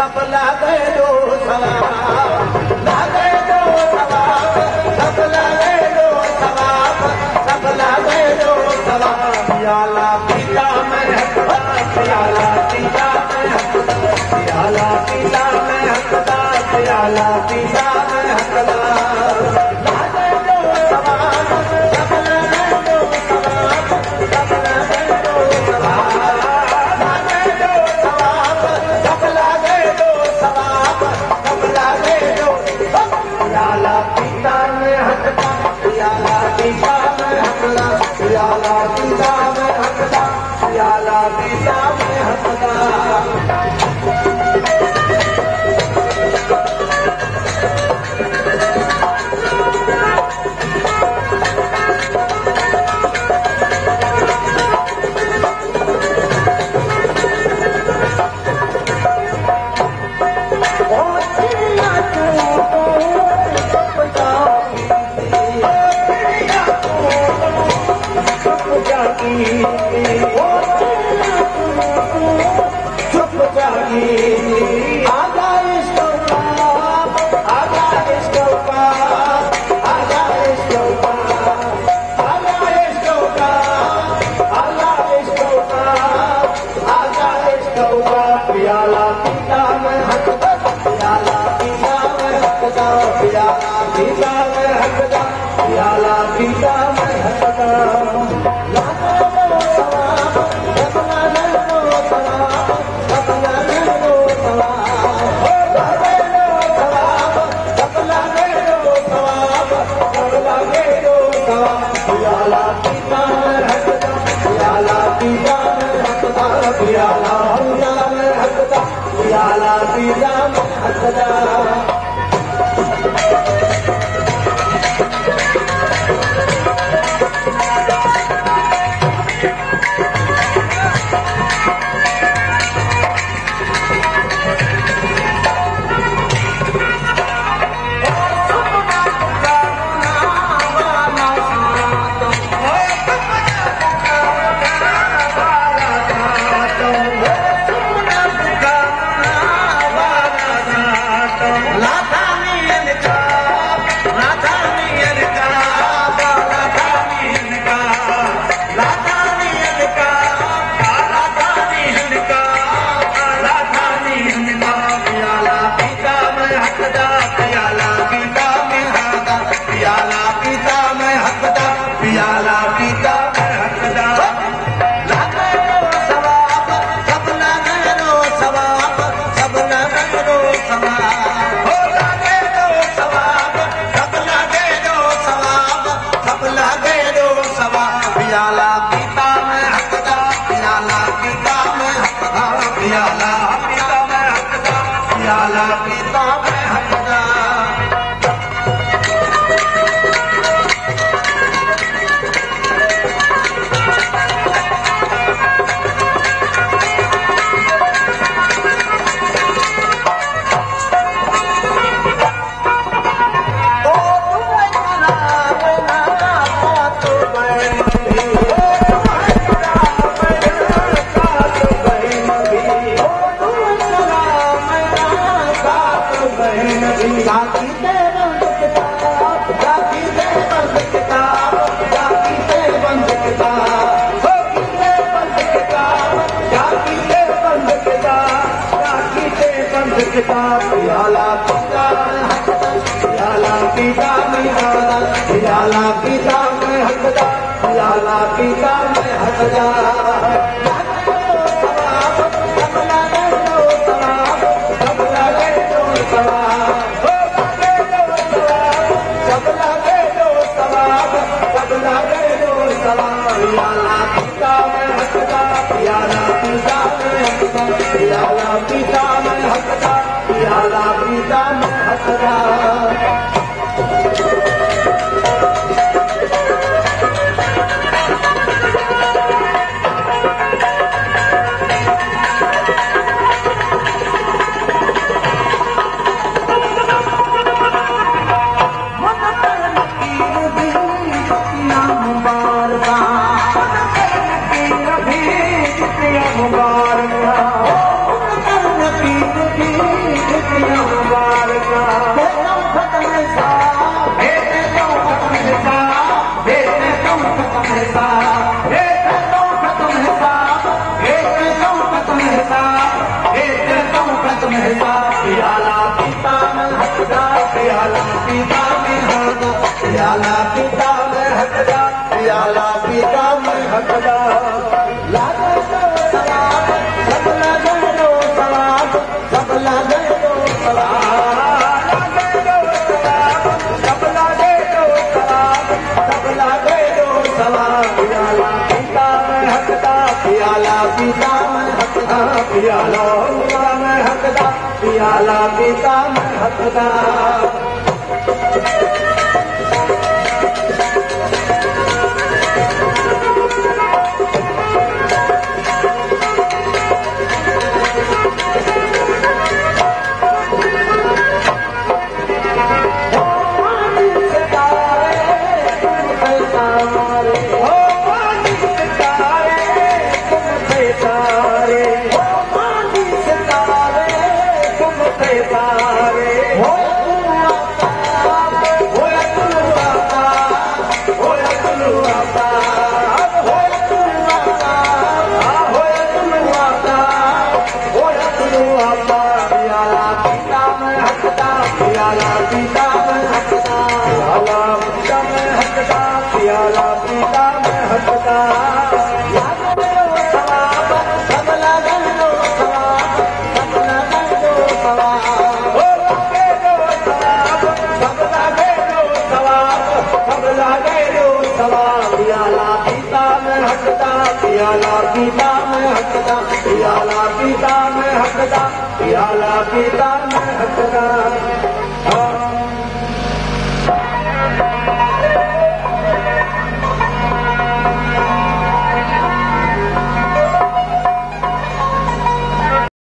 सब लागे दो सवाब, लागे दो सवाब, सब लागे दो सवाब, सब लागे दो सवाब। प्याला पीला मैं हकदा, प्याला पीला मैं हकदा, प्याला पीला मैं हकदा, प्याला पीला मैं हकदा। लागे दो सवाब, सब लागे दो सवाब, सब लागे दो सवाब, लागे दो सवाब, सब लागे दो सवाब, सब लागे दो। प्याला पीला मैं हकदा, प्याला पीला मैं हकदा, प्याला पीला मैं हकदा, प्याला पीला मैं हकदा। प्याला पीला मैं हकदा, प्याला पीला मैं हकदा, प्याला पीला मैं हकदा, प्याला पीला मैं हकदा। लागे दो सवाब, सब लागे दो सवाब, सब लागे दो सवाब, लागे दो सवाब, सब लागे दो सवाब, सब लागे दो सवाब। प्याला पीला मैं हकदा, प्याला पीला मैं हकदा, प्याला पीला मैं हकदा, प्याला पीला मैं हकदा। प्याला पीता मैं हकदा, लागे दो सवाब, सब लागे दो सवाब, सब लागे दो सवाब, हो लागे दो सवाब, सब लागे दो सवाब, सब लागे दो सवाब। प्याला पीता मैं हकदा, प्याला पीता मैं हकदा, प्याला पीता मैं हकदा, प्याला पीता मैं हकदा। प्याला पीता मैं हकदा, प्याला पीता मैं हकदा, प्याला पीता मैं हकदा, प्याला पीता मैं हकदा। सब लागे दो सवाब, सब लागे दो सवाब, सब लागे दो सवाब, सब लागे दो सवाब। प्याला पीता मैं हकदा, प्याला पीता मैं हकदा, प्याला पीता मैं हकदा, प्याला पीता मैं हकदा। मुबारक महता प्याला पीता में हकदा प्याला पीता में हकदा प्याला पीता में हकदा प्याला पीता में हकदा लागे दो सवाब सब लागे दो सवाब सब लागे दो सवाब लागे दो सवाब सब लागे दो सवाब सब लागे दो सवाब प्याला पीता में हकदा प्याला पीता में हकदा प्याला पीता में हकदा प्याला पीता में हकदा प्याला पीता में हकदा प्याला पीता में हकदा प्याला पीता में हकदा